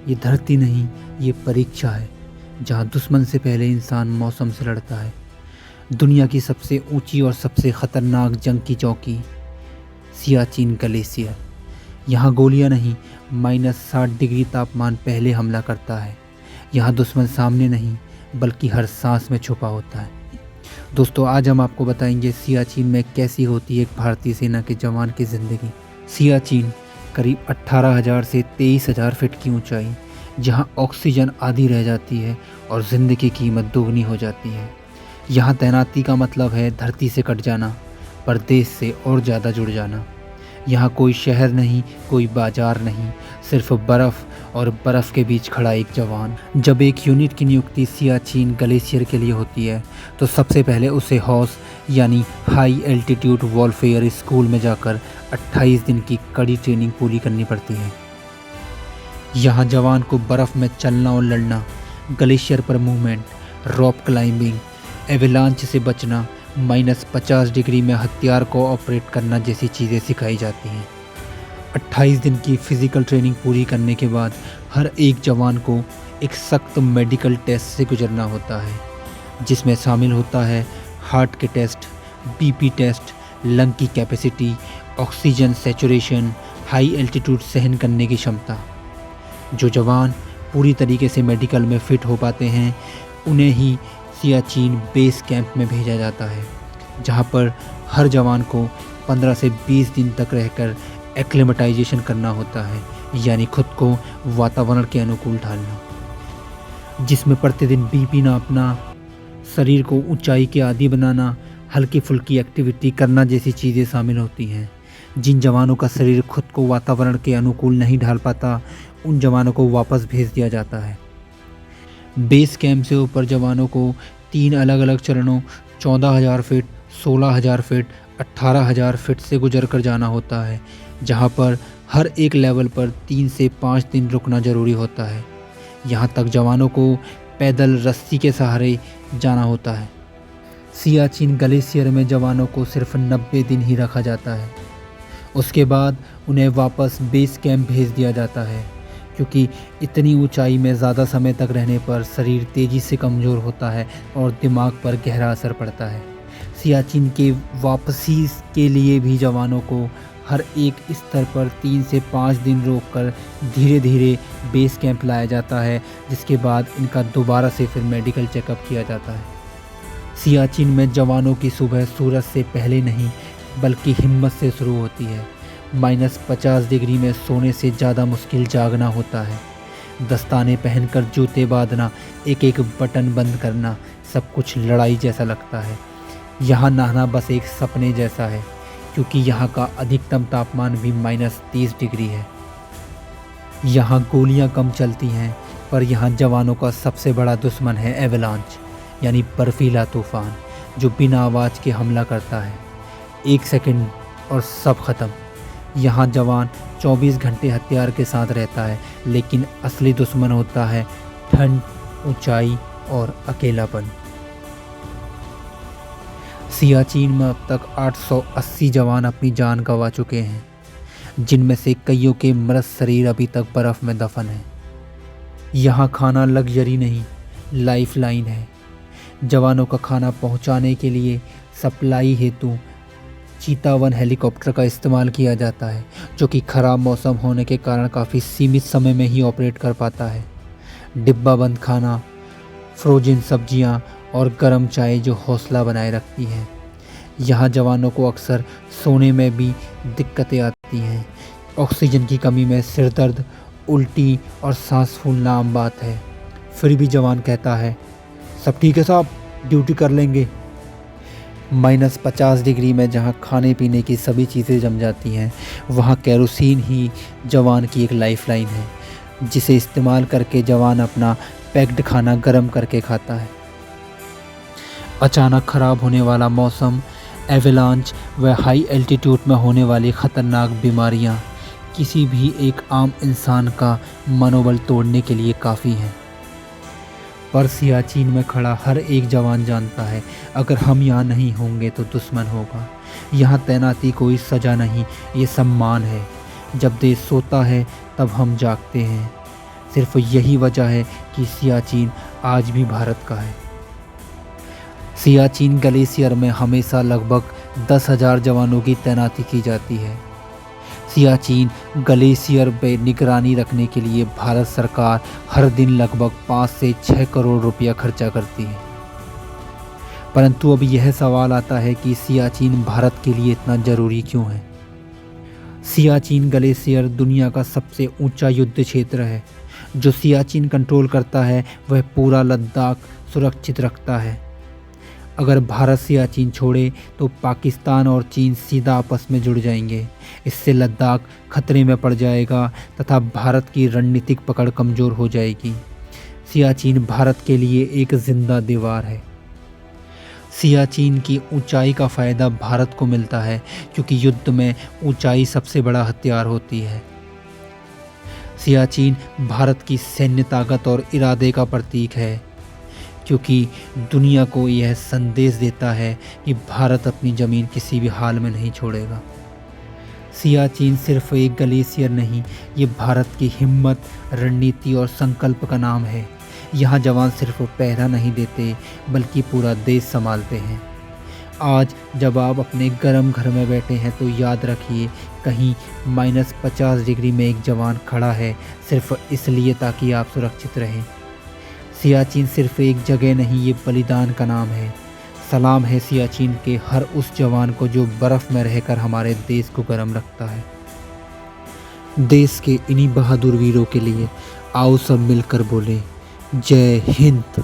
ये धरती नहीं, ये परीक्षा है, जहाँ दुश्मन से पहले इंसान मौसम से लड़ता है। दुनिया की सबसे ऊंची और सबसे खतरनाक जंग की चौकी, सियाचिन ग्लेशियर। यहाँ गोलियाँ नहीं, -60 डिग्री तापमान पहले हमला करता है। यहाँ दुश्मन सामने नहीं, बल्कि हर सांस में छुपा होता है। दोस्तों, आज हम आपको बताएंगे सियाचिन में कैसी होती है एक भारतीय सेना के जवान की ज़िंदगी। सियाचिन करीब 18,000 से 23,000 फीट की ऊंचाई, जहां ऑक्सीजन आधी रह जाती है और ज़िंदगी की कीमत दोगुनी हो जाती है। यहाँ तैनाती का मतलब है धरती से कट जाना, पर देश से और ज़्यादा जुड़ जाना। यहाँ कोई शहर नहीं, कोई बाजार नहीं, सिर्फ बर्फ़ और बर्फ़ के बीच खड़ा एक जवान। जब एक यूनिट की नियुक्ति सियाचिन ग्लेशियर के लिए होती है, तो सबसे पहले उसे हॉस यानी हाई एल्टीट्यूड वॉरफेयर स्कूल में जाकर 28 दिन की कड़ी ट्रेनिंग पूरी करनी पड़ती है। यहाँ जवान को बर्फ़ में चलना और लड़ना, ग्लेशियर पर मूवमेंट, रॉक क्लाइंबिंग, एवलांच से बचना, -50 डिग्री में हथियार को ऑपरेट करना जैसी चीज़ें सिखाई जाती हैं। 28 दिन की फ़िज़िकल ट्रेनिंग पूरी करने के बाद हर एक जवान को एक सख्त मेडिकल टेस्ट से गुजरना होता है, जिसमें शामिल होता है हार्ट के टेस्ट, बीपी टेस्ट, लंग की capacity, oxygen saturation, high altitude सहन करने की क्षमता। जो जवान पूरी तरीके से मेडिकल में फ़िट हो पाते हैं, उन्हें ही सियाचिन बेस कैंप में भेजा जाता है, जहां पर हर जवान को 15 से 20 दिन तक रहकर एक्लेमेटाइजेशन करना होता है, यानी खुद को वातावरण के अनुकूल ढालना, जिसमें प्रतिदिन बीपी नापना, शरीर को ऊंचाई के आदी बनाना, हल्की फुल्की एक्टिविटी करना जैसी चीज़ें शामिल होती हैं। जिन जवानों का शरीर खुद को वातावरण के अनुकूल नहीं ढाल पाता, उन जवानों को वापस भेज दिया जाता है। बेस कैंप से ऊपर जवानों को 3 अलग अलग चरणों 14,000 फीट, 16,000 फीट, 18,000 फीट से गुजर कर जाना होता है, जहां पर हर एक लेवल पर 3 से 5 दिन रुकना ज़रूरी होता है। यहां तक जवानों को पैदल रस्सी के सहारे जाना होता है। सियाचिन ग्लेशियर में जवानों को सिर्फ 90 दिन ही रखा जाता है। उसके बाद उन्हें वापस बेस कैंप भेज दिया जाता है, क्योंकि इतनी ऊंचाई में ज़्यादा समय तक रहने पर शरीर तेज़ी से कमज़ोर होता है और दिमाग पर गहरा असर पड़ता है। सियाचिन के वापसी के लिए भी जवानों को हर एक स्तर पर 3 से 5 दिन रोककर धीरे धीरे बेस कैंप लाया जाता है, जिसके बाद इनका दोबारा से फिर मेडिकल चेकअप किया जाता है। सियाचिन में जवानों की सुबह सूरज से पहले नहीं, बल्कि हिम्मत से शुरू होती है। -50 डिग्री में सोने से ज़्यादा मुश्किल जागना होता है। दस्ताने पहनकर जूते बांधना, एक एक बटन बंद करना, सब कुछ लड़ाई जैसा लगता है। यहाँ नहाना बस एक सपने जैसा है, क्योंकि यहाँ का अधिकतम तापमान भी -30 डिग्री है। यहाँ गोलियाँ कम चलती हैं, पर यहाँ जवानों का सबसे बड़ा दुश्मन है एवलांच, यानी बर्फीला तूफान, जो बिना आवाज़ के हमला करता है। 1 सेकंड और सब ख़त्म। यहाँ जवान 24 घंटे हथियार के साथ रहता है, लेकिन असली दुश्मन होता है ठंड, ऊंचाई और अकेलापन। सियाचिन में अब तक 880 जवान अपनी जान गंवा चुके हैं, जिनमें से कईयों के मृत शरीर अभी तक बर्फ़ में दफन है। यहाँ खाना लग्जरी नहीं, लाइफ लाइन है। जवानों का खाना पहुँचाने के लिए सप्लाई हेतु चीता-1 हेलीकॉप्टर का इस्तेमाल किया जाता है, जो कि ख़राब मौसम होने के कारण काफ़ी सीमित समय में ही ऑपरेट कर पाता है। डिब्बा बंद खाना, फ्रोजन सब्जियां और गर्म चाय जो हौसला बनाए रखती हैं। यहाँ जवानों को अक्सर सोने में भी दिक्कतें आती हैं। ऑक्सीजन की कमी में सिर दर्द, उल्टी और सांस फूलना आम बात है। फिर भी जवान कहता है, सब ठीक है साहब, ड्यूटी कर लेंगे। -50 डिग्री में जहाँ खाने पीने की सभी चीज़ें जम जाती हैं, वहाँ केरोसिन ही जवान की एक लाइफलाइन है, जिसे इस्तेमाल करके जवान अपना पैक्ड खाना गर्म करके खाता है। अचानक ख़राब होने वाला मौसम, एवलांच व हाई एल्टीट्यूड में होने वाली ख़तरनाक बीमारियाँ किसी भी एक आम इंसान का मनोबल तोड़ने के लिए काफ़ी हैं। पर सियाचिन में खड़ा हर एक जवान जानता है, अगर हम यहाँ नहीं होंगे तो दुश्मन होगा। यहाँ तैनाती कोई सज़ा नहीं, ये सम्मान है। जब देश सोता है तब हम जागते हैं। सिर्फ यही वजह है कि सियाचिन आज भी भारत का है। सियाचिन ग्लेशियर में हमेशा लगभग 10,000 जवानों की तैनाती की जाती है। सियाचिन ग्लेशियर पे निगरानी रखने के लिए भारत सरकार हर दिन लगभग 5 से 6 करोड़ रुपया खर्चा करती है। परंतु अब यह सवाल आता है कि सियाचिन भारत के लिए इतना ज़रूरी क्यों है। सियाचिन ग्लेशियर दुनिया का सबसे ऊंचा युद्ध क्षेत्र है। जो सियाचिन कंट्रोल करता है वह पूरा लद्दाख सुरक्षित रखता है। अगर भारत सियाचिन छोड़े तो पाकिस्तान और चीन सीधा आपस में जुड़ जाएंगे। इससे लद्दाख खतरे में पड़ जाएगा तथा भारत की रणनीतिक पकड़ कमज़ोर हो जाएगी। सियाचिन भारत के लिए एक जिंदा दीवार है। सियाचिन की ऊंचाई का फ़ायदा भारत को मिलता है क्योंकि युद्ध में ऊंचाई सबसे बड़ा हथियार होती है। सियाचिन भारत की सैन्य ताकत और इरादे का प्रतीक है क्योंकि दुनिया को यह संदेश देता है कि भारत अपनी ज़मीन किसी भी हाल में नहीं छोड़ेगा। सियाचिन सिर्फ एक ग्लेशियर नहीं, ये भारत की हिम्मत, रणनीति और संकल्प का नाम है। यहाँ जवान सिर्फ पहरा नहीं देते बल्कि पूरा देश संभालते हैं। आज जब आप अपने गर्म घर में बैठे हैं तो याद रखिए कहीं -50 डिग्री में एक जवान खड़ा है सिर्फ इसलिए ताकि आप सुरक्षित रहें। सियाचिन सिर्फ एक जगह नहीं, ये बलिदान का नाम है। सलाम है सियाचिन के हर उस जवान को जो बर्फ़ में रहकर हमारे देश को गर्म रखता है। देश के इन्हीं बहादुर वीरों के लिए आओ सब मिलकर बोलें, जय हिंद।